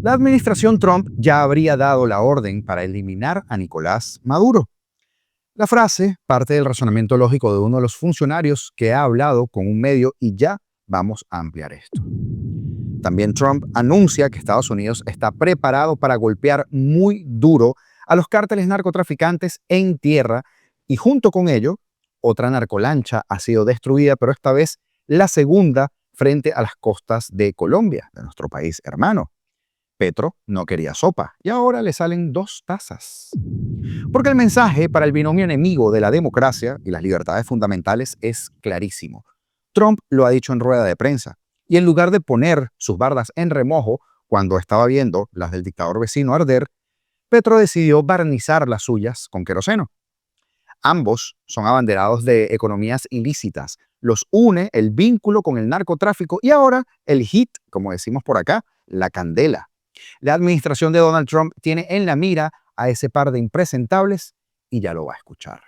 La administración Trump ya habría dado la orden para eliminar a Nicolás Maduro. La frase parte del razonamiento lógico de uno de los funcionarios que ha hablado con un medio y ya vamos a ampliar esto. También Trump anuncia que Estados Unidos está preparado para golpear muy duro a los cárteles narcotraficantes en tierra y junto con ello, otra narcolancha ha sido destruida, pero esta vez la segunda frente a las costas de Colombia, de nuestro país hermano. Petro no quería sopa y ahora le salen 2 tazas. Porque el mensaje para el binomio enemigo de la democracia y las libertades fundamentales es clarísimo. Trump lo ha dicho en rueda de prensa y en lugar de poner sus bardas en remojo cuando estaba viendo las del dictador vecino arder, Petro decidió barnizar las suyas con queroseno. Ambos son abanderados de economías ilícitas. Los une el vínculo con el narcotráfico y ahora el hit, como decimos por acá, la candela. La administración de Donald Trump tiene en la mira a ese par de impresentables y ya lo va a escuchar.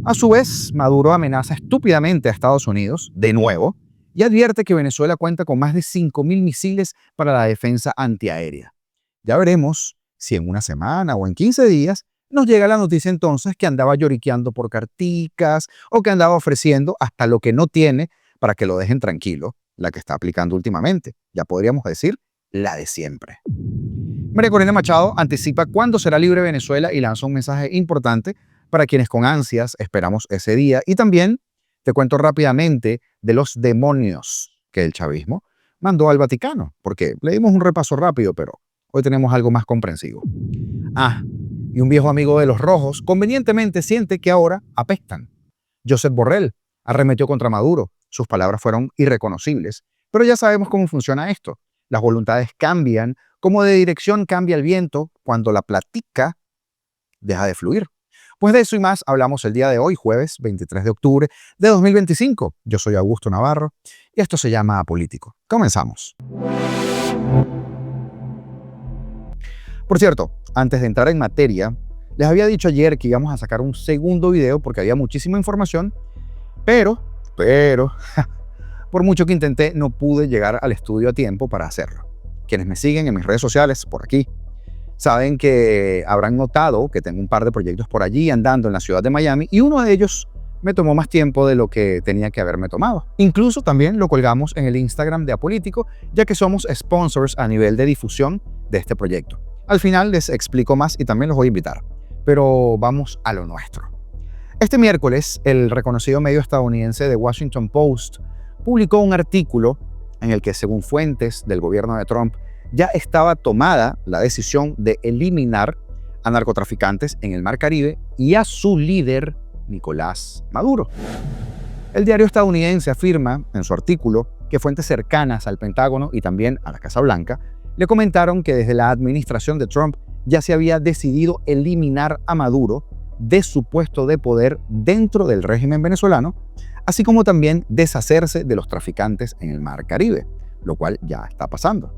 A su vez, Maduro amenaza estúpidamente a Estados Unidos, de nuevo, y advierte que Venezuela cuenta con más de 5.000 misiles para la defensa antiaérea. Ya veremos si en una semana o en 15 días nos llega la noticia entonces que andaba lloriqueando por carticas o que andaba ofreciendo hasta lo que no tiene para que lo dejen tranquilo, la que está aplicando últimamente. Ya podríamos decir la de siempre. María Corina Machado anticipa cuándo será libre Venezuela y lanza un mensaje importante para quienes con ansias esperamos ese día. Y también te cuento rápidamente de los demonios que el chavismo mandó al Vaticano, porque le dimos un repaso rápido, pero hoy tenemos algo más comprensivo. Y un viejo amigo de los rojos convenientemente siente que ahora apestan. Josep Borrell arremetió contra Maduro. Sus palabras fueron irreconocibles, pero ya sabemos cómo funciona esto. Las voluntades cambian, como de dirección cambia el viento cuando la platica deja de fluir. Pues de eso y más hablamos el día de hoy, jueves 23 de octubre de 2025. Yo soy Augusto Navarro y esto se llama Apolítico. Comenzamos. Por cierto, antes de entrar en materia, les había dicho ayer que íbamos a sacar un segundo video porque había muchísima información, pero, por mucho que intenté, no pude llegar al estudio a tiempo para hacerlo. Quienes me siguen en mis redes sociales, por aquí, saben que habrán notado que tengo un par de proyectos por allí andando en la ciudad de Miami y uno de ellos me tomó más tiempo de lo que tenía que haberme tomado. Incluso también lo colgamos en el Instagram de Apolítico, ya que somos sponsors a nivel de difusión de este proyecto. Al final les explico más y también los voy a invitar, pero vamos a lo nuestro. Este miércoles, el reconocido medio estadounidense The Washington Post publicó un artículo en el que, según fuentes del gobierno de Trump, ya estaba tomada la decisión de eliminar a narcotraficantes en el Mar Caribe y a su líder, Nicolás Maduro. El diario estadounidense afirma en su artículo que fuentes cercanas al Pentágono y también a la Casa Blanca le comentaron que desde la administración de Trump ya se había decidido eliminar a Maduro de su puesto de poder dentro del régimen venezolano, así como también deshacerse de los traficantes en el Mar Caribe, lo cual ya está pasando.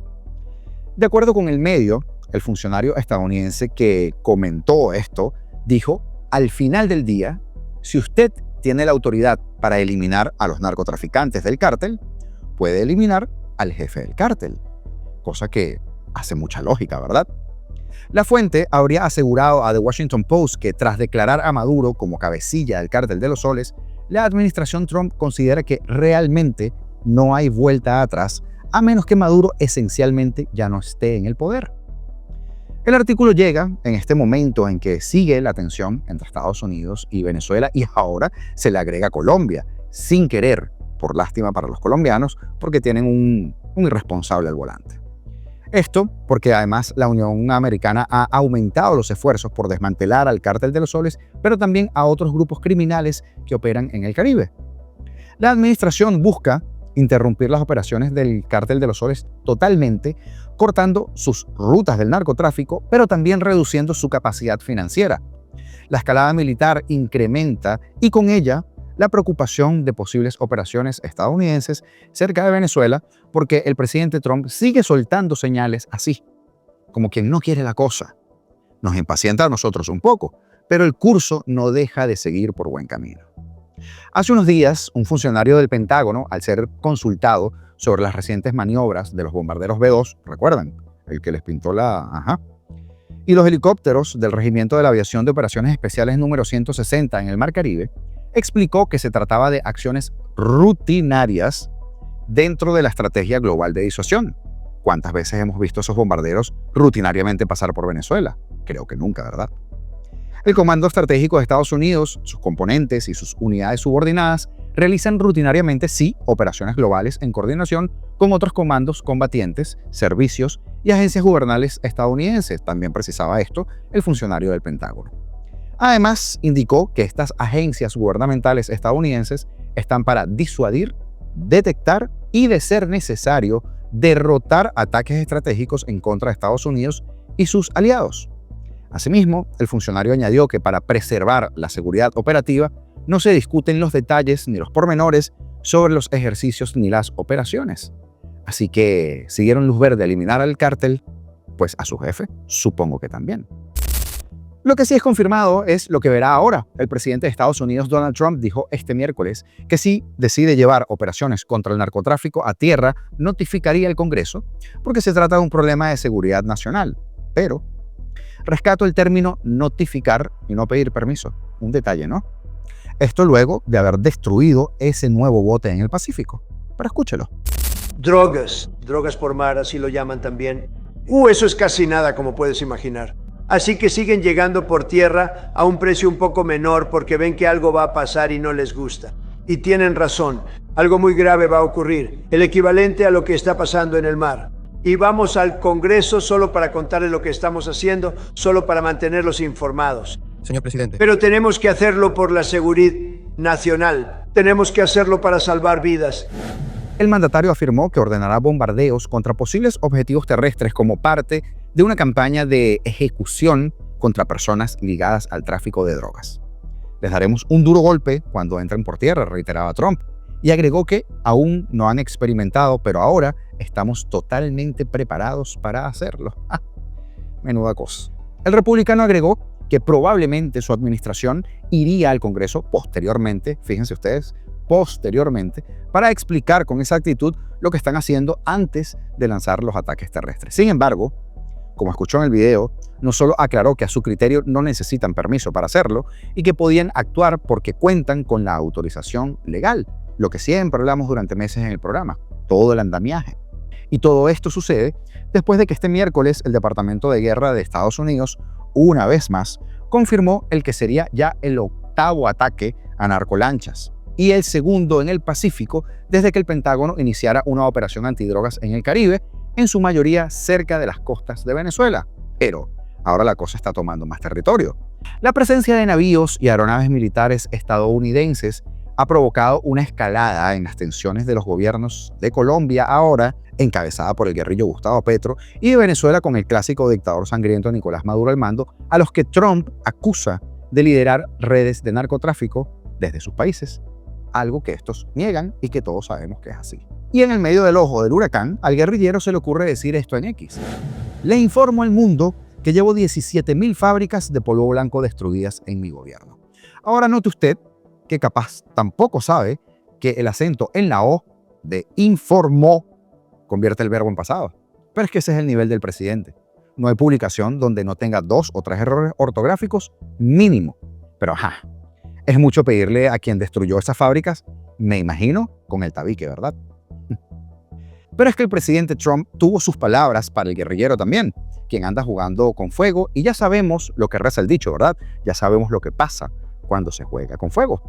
De acuerdo con el medio, el funcionario estadounidense que comentó esto dijo: al final del día, si usted tiene la autoridad para eliminar a los narcotraficantes del cártel, puede eliminar al jefe del cártel. Cosa que hace mucha lógica, ¿verdad? La fuente habría asegurado a The Washington Post que tras declarar a Maduro como cabecilla del cártel de los soles, la administración Trump considera que realmente no hay vuelta atrás, a menos que Maduro esencialmente ya no esté en el poder. El artículo llega en este momento en que sigue la tensión entre Estados Unidos y Venezuela y ahora se le agrega Colombia, sin querer, por lástima para los colombianos, porque tienen un irresponsable al volante. Esto porque además la Unión Americana ha aumentado los esfuerzos por desmantelar al Cártel de los Soles, pero también a otros grupos criminales que operan en el Caribe. La administración busca interrumpir las operaciones del Cártel de los Soles totalmente, cortando sus rutas del narcotráfico, pero también reduciendo su capacidad financiera. La escalada militar incrementa y con ella la preocupación de posibles operaciones estadounidenses cerca de Venezuela, porque el presidente Trump sigue soltando señales así, como quien no quiere la cosa. Nos impacienta a nosotros un poco, pero el curso no deja de seguir por buen camino. Hace unos días, un funcionario del Pentágono, al ser consultado sobre las recientes maniobras de los bombarderos B-2, recuerdan, el que les pintó la... Ajá. Y los helicópteros del Regimiento de la Aviación de Operaciones Especiales número 160 en el Mar Caribe explicó que se trataba de acciones rutinarias dentro de la estrategia global de disuasión. ¿Cuántas veces hemos visto esos bombarderos rutinariamente pasar por Venezuela? Creo que nunca, ¿verdad? El Comando Estratégico de Estados Unidos, sus componentes y sus unidades subordinadas realizan rutinariamente, sí, operaciones globales en coordinación con otros comandos combatientes, servicios y agencias gubernamentales estadounidenses. También precisaba esto el funcionario del Pentágono. Además, indicó que estas agencias gubernamentales estadounidenses están para disuadir, detectar y, de ser necesario, derrotar ataques estratégicos en contra de Estados Unidos y sus aliados. Asimismo, el funcionario añadió que para preservar la seguridad operativa no se discuten los detalles ni los pormenores sobre los ejercicios ni las operaciones. Así que, si dieron luz verde a eliminar al cártel, pues a su jefe supongo que también. Lo que sí es confirmado es lo que verá ahora. El presidente de Estados Unidos, Donald Trump, dijo este miércoles que si decide llevar operaciones contra el narcotráfico a tierra, notificaría al Congreso, porque se trata de un problema de seguridad nacional. Pero rescato el término notificar y no pedir permiso. Un detalle, ¿no? Esto luego de haber destruido ese nuevo bote en el Pacífico. Pero escúchelo. Drogas por mar, así lo llaman también. Eso es casi nada, como puedes imaginar. Así que siguen llegando por tierra a un precio un poco menor porque ven que algo va a pasar y no les gusta. Y tienen razón, algo muy grave va a ocurrir, el equivalente a lo que está pasando en el mar. Y vamos al Congreso solo para contarles lo que estamos haciendo, solo para mantenerlos informados. Señor presidente. Pero tenemos que hacerlo por la seguridad nacional. Tenemos que hacerlo para salvar vidas. El mandatario afirmó que ordenará bombardeos contra posibles objetivos terrestres como parte de una campaña de ejecución contra personas ligadas al tráfico de drogas. Les daremos un duro golpe cuando entren por tierra, reiteraba Trump, y agregó que aún no han experimentado, pero ahora estamos totalmente preparados para hacerlo. Menuda cosa. El republicano agregó que probablemente su administración iría al Congreso posteriormente, fíjense ustedes, posteriormente, para explicar con exactitud lo que están haciendo antes de lanzar los ataques terrestres. Sin embargo, como escuchó en el video, no solo aclaró que a su criterio no necesitan permiso para hacerlo y que podían actuar porque cuentan con la autorización legal, lo que siempre hablamos durante meses en el programa, todo el andamiaje. Y todo esto sucede después de que este miércoles el Departamento de Guerra de Estados Unidos, una vez más, confirmó el que sería ya el 8º ataque a narcolanchas y el segundo en el Pacífico desde que el Pentágono iniciara una operación antidrogas en el Caribe, en su mayoría cerca de las costas de Venezuela. Pero ahora la cosa está tomando más territorio. La presencia de navíos y aeronaves militares estadounidenses ha provocado una escalada en las tensiones de los gobiernos de Colombia ahora, encabezada por el guerrillo Gustavo Petro, y de Venezuela con el clásico dictador sangriento Nicolás Maduro al mando, a los que Trump acusa de liderar redes de narcotráfico desde sus países, algo que estos niegan y que todos sabemos que es así. Y en el medio del ojo del huracán, al guerrillero se le ocurre decir esto en X. Le informo al mundo que llevo 17.000 fábricas de polvo blanco destruidas en mi gobierno. Ahora note usted que capaz tampoco sabe que el acento en la O de informó convierte el verbo en pasado. Pero es que ese es el nivel del presidente. No hay publicación donde no tenga 2 o 3 errores ortográficos mínimo. Pero es mucho pedirle a quien destruyó esas fábricas, me imagino, con el tabique, ¿verdad? Pero es que el presidente Trump tuvo sus palabras para el guerrillero también, quien anda jugando con fuego, y ya sabemos lo que reza el dicho, ¿verdad? Ya sabemos lo que pasa cuando se juega con fuego.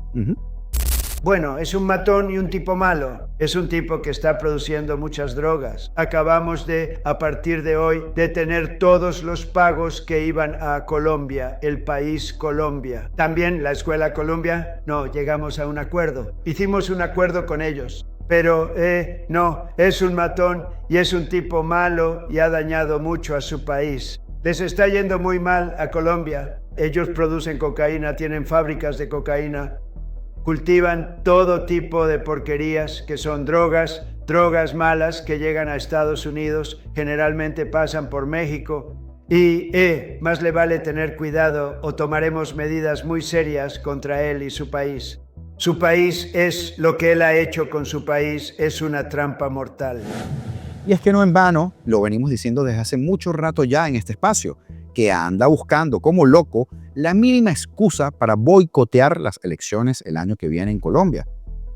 Bueno, es un matón y un tipo malo. Es un tipo que está produciendo muchas drogas. Acabamos de, a partir de hoy, detener todos los pagos que iban a Colombia, el país Colombia. También la escuela Colombia, no, llegamos a un acuerdo. Hicimos un acuerdo con ellos. Pero no, es un matón y es un tipo malo y ha dañado mucho a su país. Les está yendo muy mal a Colombia. Ellos producen cocaína, tienen fábricas de cocaína, cultivan todo tipo de porquerías que son drogas malas que llegan a Estados Unidos, generalmente pasan por México. Y más le vale tener cuidado o tomaremos medidas muy serias contra él y su país. Su país es lo que él ha hecho con su país, es una trampa mortal. Y es que no en vano, lo venimos diciendo desde hace mucho rato ya en este espacio, que anda buscando como loco la mínima excusa para boicotear las elecciones el año que viene en Colombia.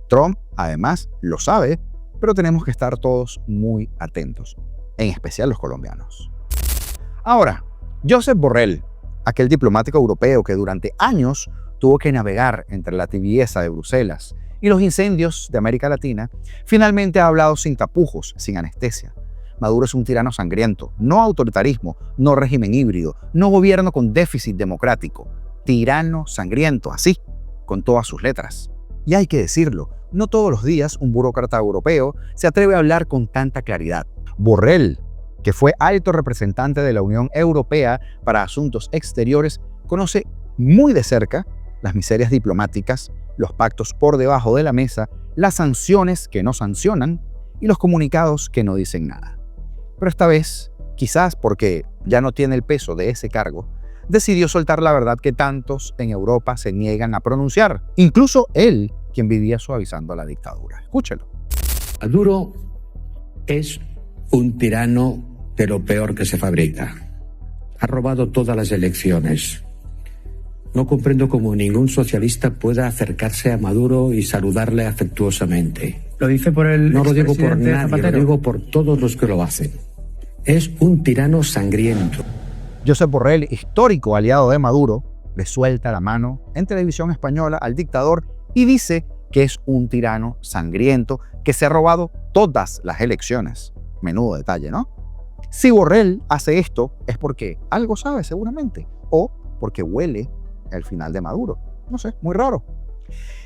Trump, además, lo sabe, pero tenemos que estar todos muy atentos, en especial los colombianos. Ahora, Josep Borrell, aquel diplomático europeo que durante años tuvo que navegar entre la tibieza de Bruselas y los incendios de América Latina, finalmente ha hablado sin tapujos, sin anestesia. Maduro es un tirano sangriento, no autoritarismo, no régimen híbrido, no gobierno con déficit democrático. Tirano sangriento, así, con todas sus letras. Y hay que decirlo, no todos los días un burócrata europeo se atreve a hablar con tanta claridad. Borrell, que fue alto representante de la Unión Europea para Asuntos Exteriores, conoce muy de cerca las miserias diplomáticas, los pactos por debajo de la mesa, las sanciones que no sancionan y los comunicados que no dicen nada. Pero esta vez, quizás porque ya no tiene el peso de ese cargo, decidió soltar la verdad que tantos en Europa se niegan a pronunciar. Incluso él, quien vivía suavizando la dictadura. Escúchelo. Maduro es un tirano de lo peor que se fabrica. Ha robado todas las elecciones. No comprendo cómo ningún socialista pueda acercarse a Maduro y saludarle afectuosamente. ¿Lo dice por el No lo digo por expresidente nadie, Zapatero? lo digo por todos los que lo hacen. Es un tirano sangriento. Josep Borrell, histórico aliado de Maduro, le suelta la mano en televisión española al dictador y dice que es un tirano sangriento que se ha robado todas las elecciones. Menudo detalle, ¿no? Si Borrell hace esto es porque algo sabe seguramente, o porque huele el final de Maduro. No sé, muy raro.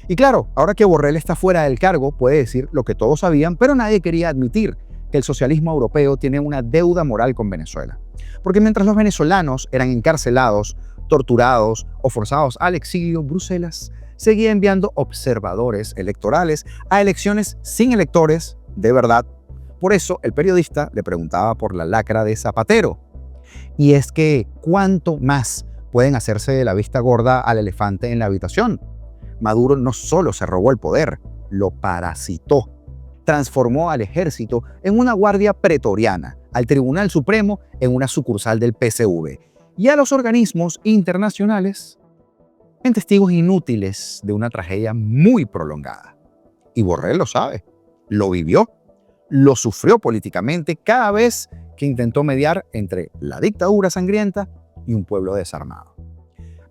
Y claro, ahora que Borrell está fuera del cargo, puede decir lo que todos sabían, pero nadie quería admitir que el socialismo europeo tiene una deuda moral con Venezuela. Porque mientras los venezolanos eran encarcelados, torturados o forzados al exilio, Bruselas seguía enviando observadores electorales a elecciones sin electores de verdad. Por eso el periodista le preguntaba por la lacra de Zapatero. Y es que, ¿cuánto más pueden hacerse de la vista gorda al elefante en la habitación? Maduro no solo se robó el poder, lo parasitó. Transformó al ejército en una guardia pretoriana, al Tribunal Supremo en una sucursal del PSV y a los organismos internacionales en testigos inútiles de una tragedia muy prolongada. Y Borrell lo sabe, lo vivió, lo sufrió políticamente cada vez que intentó mediar entre la dictadura sangrienta y un pueblo desarmado.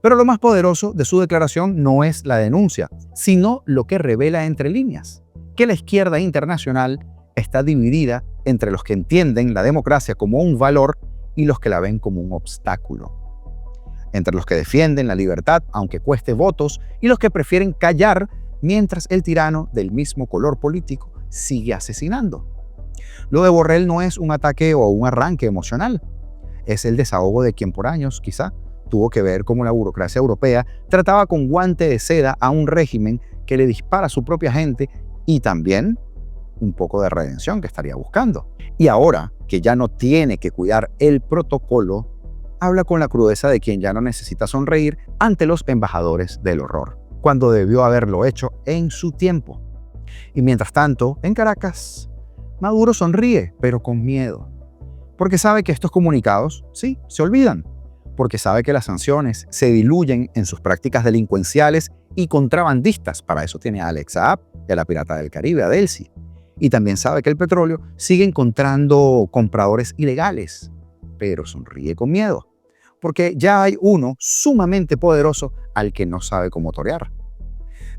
Pero lo más poderoso de su declaración no es la denuncia, sino lo que revela entre líneas, que la izquierda internacional está dividida entre los que entienden la democracia como un valor y los que la ven como un obstáculo. Entre los que defienden la libertad aunque cueste votos y los que prefieren callar mientras el tirano del mismo color político sigue asesinando. Lo de Borrell no es un ataque o un arranque emocional, es el desahogo de quien por años, quizá, tuvo que ver cómo la burocracia europea trataba con guante de seda a un régimen que le dispara a su propia gente y también un poco de redención que estaría buscando. Y ahora que ya no tiene que cuidar el protocolo, habla con la crudeza de quien ya no necesita sonreír ante los embajadores del horror, cuando debió haberlo hecho en su tiempo. Y mientras tanto, en Caracas, Maduro sonríe, pero con miedo, porque sabe que estos comunicados, sí, se olvidan, porque sabe que las sanciones se diluyen en sus prácticas delincuenciales y contrabandistas. Para eso tiene a Alex Saab y a la Pirata del Caribe, a Delcy. Y también sabe que el petróleo sigue encontrando compradores ilegales, pero sonríe con miedo, porque ya hay uno sumamente poderoso al que no sabe cómo torear.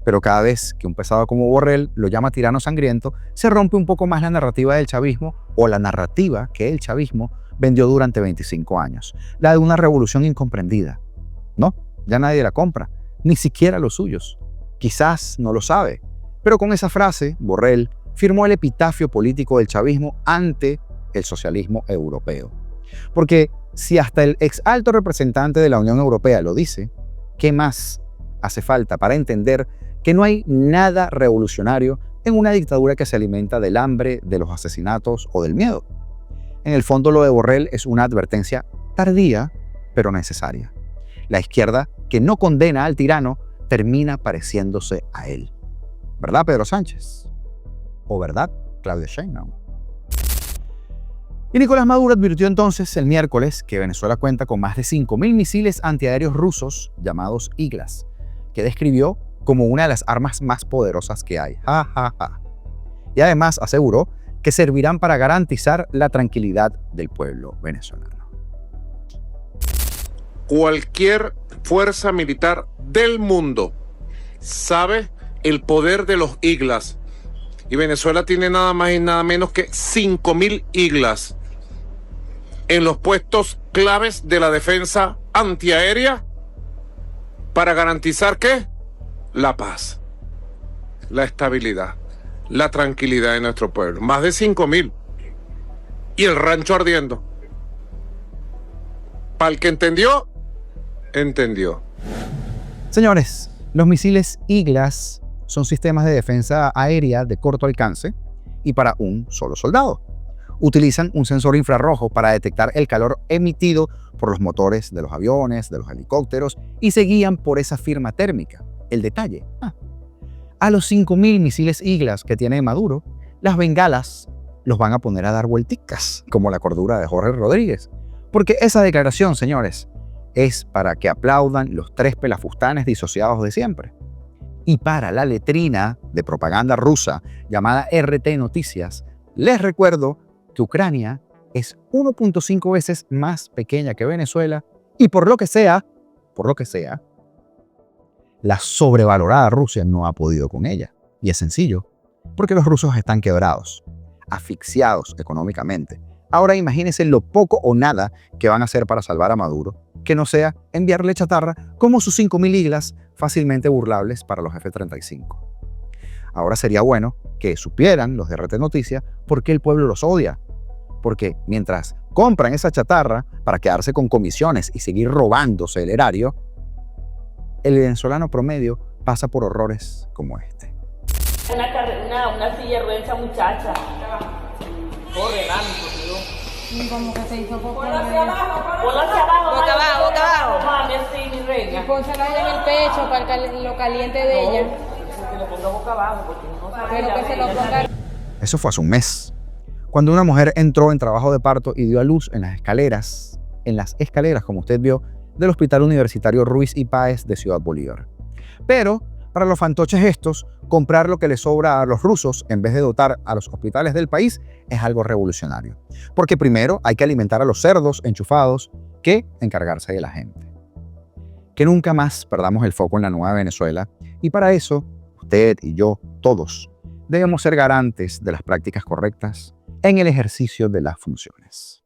Pero cada vez que un pesado como Borrell lo llama tirano sangriento, se rompe un poco más la narrativa del chavismo o la narrativa que el chavismo vendió durante 25 años, la de una revolución incomprendida. No, ya nadie la compra, ni siquiera los suyos. Quizás no lo sabe, pero con esa frase, Borrell firmó el epitafio político del chavismo ante el socialismo europeo. Porque si hasta el ex alto representante de la Unión Europea lo dice, ¿qué más hace falta para entender que no hay nada revolucionario en una dictadura que se alimenta del hambre, de los asesinatos o del miedo? En el fondo, lo de Borrell es una advertencia tardía, pero necesaria. La izquierda, que no condena al tirano, termina pareciéndose a él. ¿Verdad, Pedro Sánchez? ¿O verdad, Claudia Sheinbaum? Y Nicolás Maduro advirtió entonces el miércoles que Venezuela cuenta con más de 5.000 misiles antiaéreos rusos llamados Iglas, que describió como una de las armas más poderosas que hay. Ja, ja, ja. Y además aseguró que servirán para garantizar la tranquilidad del pueblo venezolano. Cualquier fuerza militar del mundo sabe el poder de los Iglas. Y Venezuela tiene nada más y nada menos que 5.000 Iglas en los puestos claves de la defensa antiaérea para garantizar ¿qué? La paz, la estabilidad, la tranquilidad de nuestro pueblo. Más de 5.000. Y el rancho ardiendo. Para el que entendió, entendió. Señores, los misiles Iglas son sistemas de defensa aérea de corto alcance y para un solo soldado. Utilizan un sensor infrarrojo para detectar el calor emitido por los motores de los aviones, de los helicópteros y se guían por esa firma térmica. El detalle. A los 5.000 misiles Iglas que tiene Maduro, las bengalas los van a poner a dar vuelticas, como la cordura de Jorge Rodríguez. Porque esa declaración, señores, es para que aplaudan los 3 pelafustanes disociados de siempre. Y para la letrina de propaganda rusa llamada RT Noticias, les recuerdo que Ucrania es 1.5 veces más pequeña que Venezuela y por lo que sea, la sobrevalorada Rusia no ha podido con ella. Y es sencillo, porque los rusos están quebrados, asfixiados económicamente. Ahora imagínense lo poco o nada que van a hacer para salvar a Maduro, que no sea enviarle chatarra como sus 5.000 Iglas fácilmente burlables para los F-35. Ahora sería bueno que supieran los de RT Noticias por qué el pueblo los odia. Porque mientras compran esa chatarra para quedarse con comisiones y seguir robándose el erario, el venezolano promedio pasa por horrores como este. Una silla de ruedas, esa muchacha. Corre, rápido, Como que se hizo poco. Ponla hacia abajo. Boca abajo. Mami, así, mi reina. Y pónsela en el pecho para lo caliente de ella. Que le ponga boca abajo, porque no sabe. Pero que se lo ponga. Eso fue hace un mes, cuando una mujer entró en trabajo de parto y dio a luz en las escaleras, como usted vio, del Hospital Universitario Ruiz y Páez de Ciudad Bolívar. Pero para los fantoches estos, comprar lo que les sobra a los rusos en vez de dotar a los hospitales del país es algo revolucionario. Porque primero hay que alimentar a los cerdos enchufados que encargarse de la gente. Que nunca más perdamos el foco en la nueva Venezuela y para eso, usted y yo, todos, debemos ser garantes de las prácticas correctas en el ejercicio de las funciones.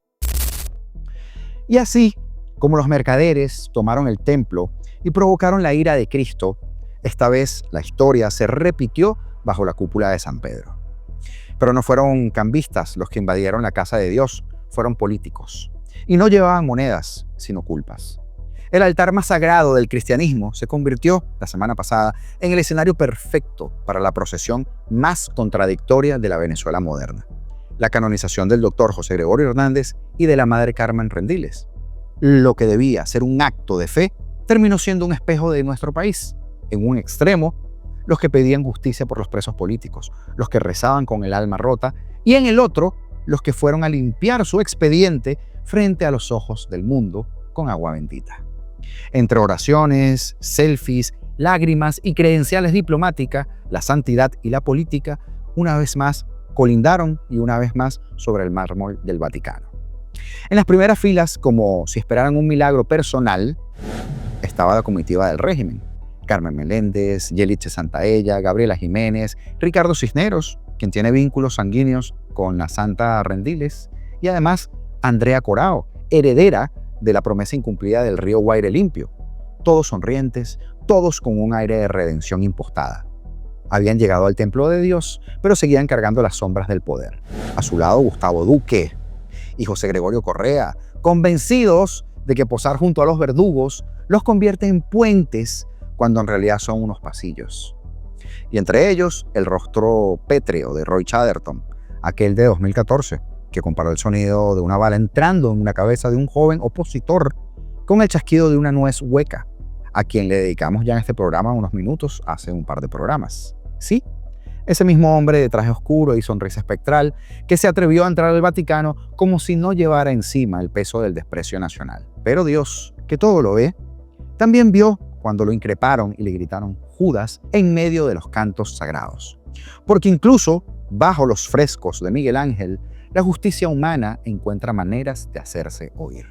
Y así, como los mercaderes tomaron el templo y provocaron la ira de Cristo, esta vez la historia se repitió bajo la cúpula de San Pedro. Pero no fueron cambistas los que invadieron la casa de Dios, fueron políticos. Y no llevaban monedas, sino culpas. El altar más sagrado del cristianismo se convirtió, la semana pasada, en el escenario perfecto para la procesión más contradictoria de la Venezuela moderna. La canonización del doctor José Gregorio Hernández y de la madre Carmen Rendiles. Lo que debía ser un acto de fe terminó siendo un espejo de nuestro país. En un extremo, los que pedían justicia por los presos políticos, los que rezaban con el alma rota, y en el otro, los que fueron a limpiar su expediente frente a los ojos del mundo con agua bendita. Entre oraciones, selfies, lágrimas y credenciales diplomáticas, la santidad y la política, una vez más, colindaron y una vez más sobre el mármol del Vaticano. En las primeras filas, como si esperaran un milagro personal, estaba la comitiva del régimen. Carmen Meléndez, Yeliche Santaella, Gabriela Jiménez, Ricardo Cisneros, quien tiene vínculos sanguíneos con la Santa Rendiles, y además Andrea Corao, heredera de la promesa incumplida del río Guaire limpio. Todos sonrientes, todos con un aire de redención impostada. Habían llegado al templo de Dios, pero seguían cargando las sombras del poder. A su lado Gustavo Duque y José Gregorio Correa, convencidos de que posar junto a los verdugos los convierte en puentes cuando en realidad son unos pasillos. Y entre ellos, el rostro pétreo de Roy Chatterton, aquel de 2014, que comparó el sonido de una bala entrando en una cabeza de un joven opositor con el chasquido de una nuez hueca, a quien le dedicamos ya en este programa unos minutos hace un par de programas. Sí, Ese mismo hombre de traje oscuro y sonrisa espectral que se atrevió a entrar al Vaticano como si no llevara encima el peso del desprecio nacional. Pero Dios, que todo lo ve, también vio cuando lo increparon y le gritaron Judas en medio de los cantos sagrados. Porque incluso bajo los frescos de Miguel Ángel, la justicia humana encuentra maneras de hacerse oír.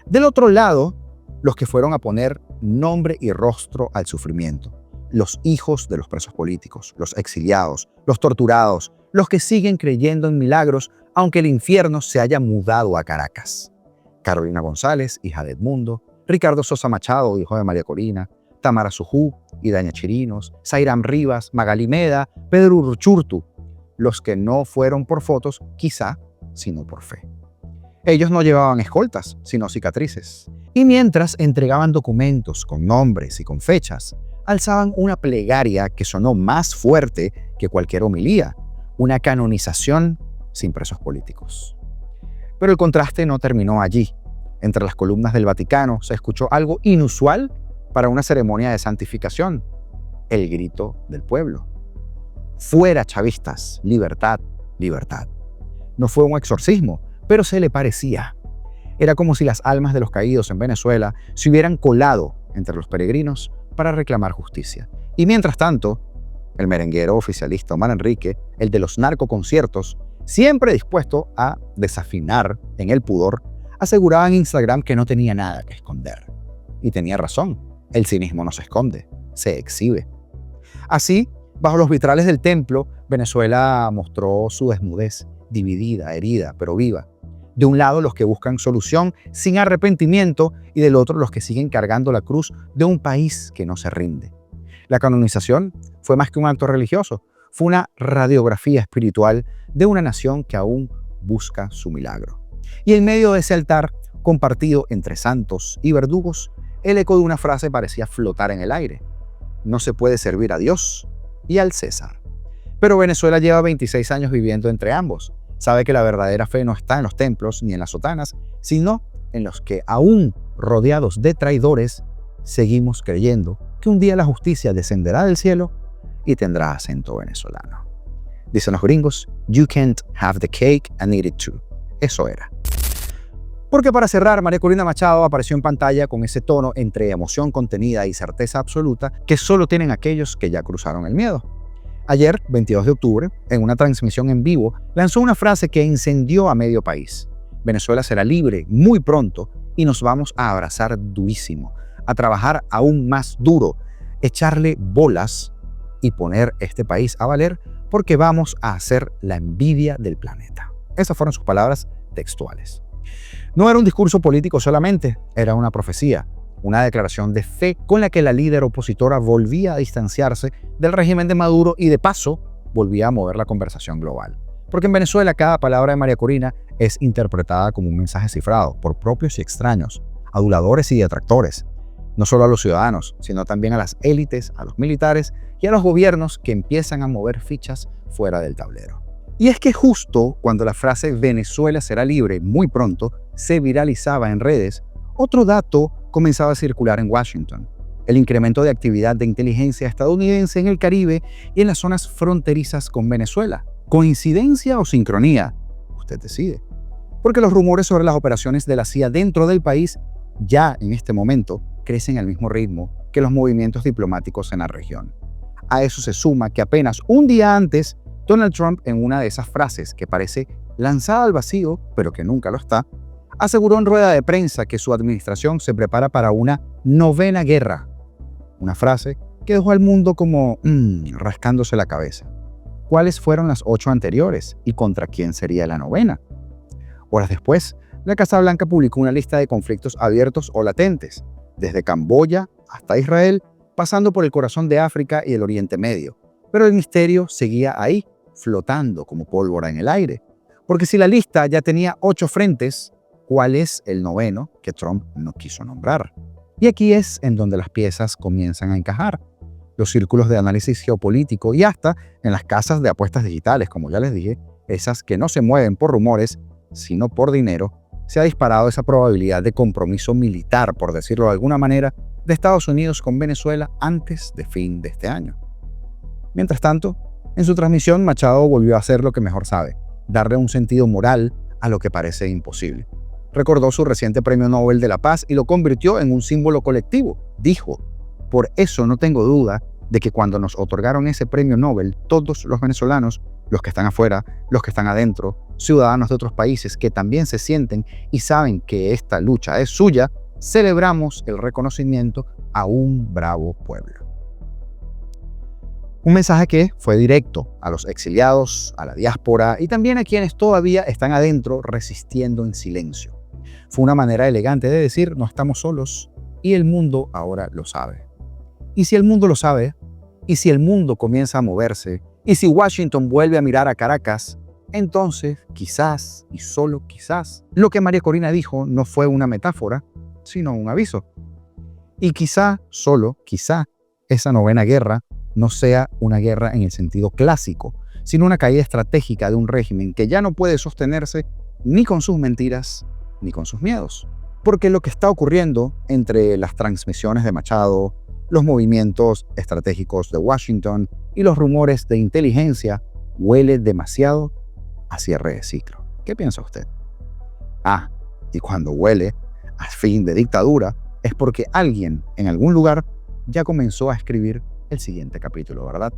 Del otro lado, los que fueron a poner nombre y rostro al sufrimiento, los hijos de los presos políticos, los exiliados, los torturados, los que siguen creyendo en milagros, aunque el infierno se haya mudado a Caracas. Carolina González, hija de Edmundo, Ricardo Sosa Machado, hijo de María Corina, Tamara Sujú, Idaña Chirinos, Zairam Rivas, Magali Meda, Pedro Urchurtu, los que no fueron por fotos, quizá, sino por fe. Ellos no llevaban escoltas, sino cicatrices. Y mientras entregaban documentos con nombres y con fechas, alzaban una plegaria que sonó más fuerte que cualquier homilía, una canonización sin presos políticos. Pero el contraste no terminó allí. Entre las columnas del Vaticano se escuchó algo inusual para una ceremonia de santificación: el grito del pueblo. Fuera chavistas, libertad, libertad. No fue un exorcismo, pero se le parecía. Era como si las almas de los caídos en Venezuela se hubieran colado entre los peregrinos para reclamar justicia. Y mientras tanto, el merenguero oficialista Omar Enrique, el de los narcoconciertos, siempre dispuesto a desafinar en el pudor, aseguraba en Instagram que no tenía nada que esconder. Y tenía razón, el cinismo no se esconde, se exhibe. Así, bajo los vitrales del templo, Venezuela mostró su desnudez, dividida, herida, pero viva. De un lado los que buscan solución sin arrepentimiento y del otro los que siguen cargando la cruz de un país que no se rinde. La canonización fue más que un acto religioso, fue una radiografía espiritual de una nación que aún busca su milagro. Y en medio de ese altar, compartido entre santos y verdugos, el eco de una frase parecía flotar en el aire: no se puede servir a Dios y al César. Pero Venezuela lleva 26 años viviendo entre ambos. Sabe que la verdadera fe no está en los templos ni en las sotanas, sino en los que, aún rodeados de traidores, seguimos creyendo que un día la justicia descenderá del cielo y tendrá acento venezolano. Dicen los gringos, you can't have the cake and eat it too. Eso era. Porque para cerrar, María Corina Machado apareció en pantalla con ese tono entre emoción contenida y certeza absoluta que solo tienen aquellos que ya cruzaron el miedo. Ayer, 22 de octubre, en una transmisión en vivo, lanzó una frase que incendió a medio país. Venezuela será libre muy pronto y nos vamos a abrazar durísimo, a trabajar aún más duro, echarle bolas y poner este país a valer porque vamos a hacer la envidia del planeta. Esas fueron sus palabras textuales. No era un discurso político solamente, era una profecía, una declaración de fe con la que la líder opositora volvía a distanciarse del régimen de Maduro y de paso volvía a mover la conversación global. Porque en Venezuela cada palabra de María Corina es interpretada como un mensaje cifrado por propios y extraños, aduladores y detractores, no solo a los ciudadanos, sino también a las élites, a los militares y a los gobiernos que empiezan a mover fichas fuera del tablero. Y es que justo cuando la frase Venezuela será libre muy pronto se viralizaba en redes, otro dato comenzaba a circular en Washington: el incremento de actividad de inteligencia estadounidense en el Caribe y en las zonas fronterizas con Venezuela. ¿Coincidencia o sincronía? Usted decide. Porque los rumores sobre las operaciones de la CIA dentro del país ya en este momento crecen al mismo ritmo que los movimientos diplomáticos en la región. A eso se suma que apenas un día antes, Donald Trump, en una de esas frases que parece lanzada al vacío, pero que nunca lo está, aseguró en rueda de prensa que su administración se prepara para una novena guerra. Una frase que dejó al mundo como rascándose la cabeza. ¿Cuáles fueron las 8 anteriores y contra quién sería la novena? Horas después, la Casa Blanca publicó una lista de conflictos abiertos o latentes, desde Camboya hasta Israel, pasando por el corazón de África y el Oriente Medio. Pero el misterio seguía ahí, flotando como pólvora en el aire. Porque si la lista ya tenía 8 frentes, ¿cuál es el noveno que Trump no quiso nombrar? Y aquí es en donde las piezas comienzan a encajar. Los círculos de análisis geopolítico y hasta en las casas de apuestas digitales, como ya les dije, esas que no se mueven por rumores, sino por dinero, se ha disparado esa probabilidad de compromiso militar, por decirlo de alguna manera, de Estados Unidos con Venezuela antes de fin de este año. Mientras tanto, En su transmisión, Machado volvió a hacer lo que mejor sabe, darle un sentido moral a lo que parece imposible. Recordó su reciente Premio Nobel de la Paz y lo convirtió en un símbolo colectivo. Dijo: por eso no tengo duda de que cuando nos otorgaron ese premio Nobel, todos los venezolanos, los que están afuera, los que están adentro, ciudadanos de otros países que también se sienten y saben que esta lucha es suya, celebramos el reconocimiento a un bravo pueblo. Un mensaje que fue directo a los exiliados, a la diáspora y también a quienes todavía están adentro resistiendo en silencio. Fue una manera elegante de decir: no estamos solos y el mundo ahora lo sabe. Y si el mundo lo sabe, y si el mundo comienza a moverse, y si Washington vuelve a mirar a Caracas, entonces quizás, y solo quizás, lo que María Corina dijo no fue una metáfora, sino un aviso. Y quizá, solo quizá, esa novena guerra no sea una guerra en el sentido clásico, sino una caída estratégica de un régimen que ya no puede sostenerse ni con sus mentiras ni con sus miedos. Porque lo que está ocurriendo entre las transmisiones de Machado, los movimientos estratégicos de Washington y los rumores de inteligencia huele demasiado a cierre de ciclo. ¿Qué piensa usted? Y cuando huele a fin de dictadura es porque alguien en algún lugar ya comenzó a escribir el siguiente capítulo, ¿verdad?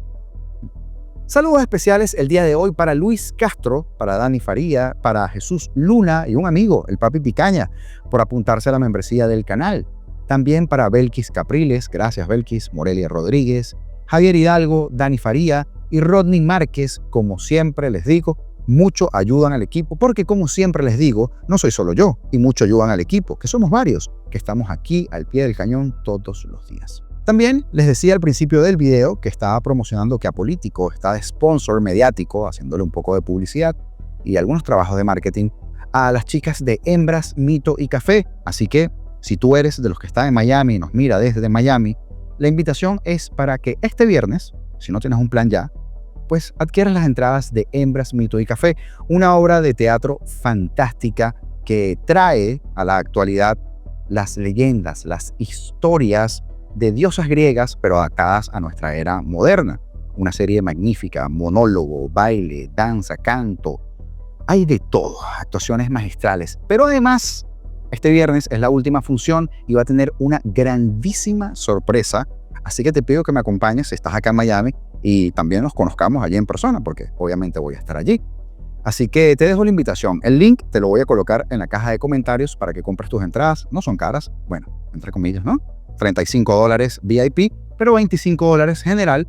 Saludos especiales el día de hoy para Luis Castro, para Dani Faría, para Jesús Luna y un amigo, el Papi Picaña, por apuntarse a la membresía del canal. También para Belkis Capriles, gracias Belkis, Morelia Rodríguez, Javier Hidalgo, Dani Faría y Rodney Márquez. Como siempre les digo, mucho ayudan al equipo, porque como siempre les digo, no soy solo yo, y mucho ayudan al equipo, que somos varios, que estamos aquí al pie del cañón todos los días. También les decía al principio del video que estaba promocionando que Apolítico está de sponsor mediático, haciéndole un poco de publicidad y algunos trabajos de marketing a las chicas de Hembras, Mito y Café. Así que, si tú eres de los que están en Miami y nos mira desde Miami, la invitación es para que este viernes, si no tienes un plan ya, pues adquieras las entradas de Hembras, Mito y Café, una obra de teatro fantástica que trae a la actualidad las leyendas, las historias de diosas griegas, pero adaptadas a nuestra era moderna. Una serie magnífica, monólogo, baile, danza, canto. Hay de todo, actuaciones magistrales. Pero además, este viernes es la última función y va a tener una grandísima sorpresa. Así que te pido que me acompañes si estás acá en Miami y también nos conozcamos allí en persona, porque obviamente voy a estar allí. Así que te dejo la invitación. El link te lo voy a colocar en la caja de comentarios para que compres tus entradas. No son caras, bueno, entre comillas, ¿no? $35 VIP, pero $25 general.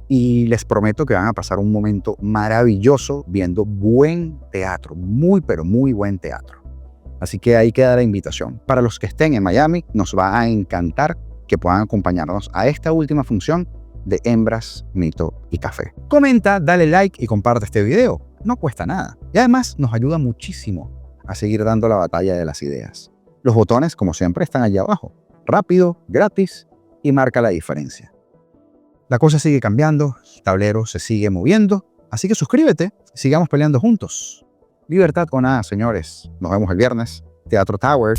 Y les prometo que van a pasar un momento maravilloso viendo buen teatro, muy pero muy buen teatro. Así que ahí queda la invitación. Para los que estén en Miami, nos va a encantar que puedan acompañarnos a esta última función de Hembras, Mito y Café. Comenta, dale like y comparte este video. No cuesta nada. Y además nos ayuda muchísimo a seguir dando la batalla de las ideas. Los botones, como siempre, están allá abajo. Rápido, gratis y marca la diferencia. La cosa sigue cambiando, el tablero se sigue moviendo, así que suscríbete y sigamos peleando juntos. Libertad o nada, señores. Nos vemos el viernes. Teatro Tower.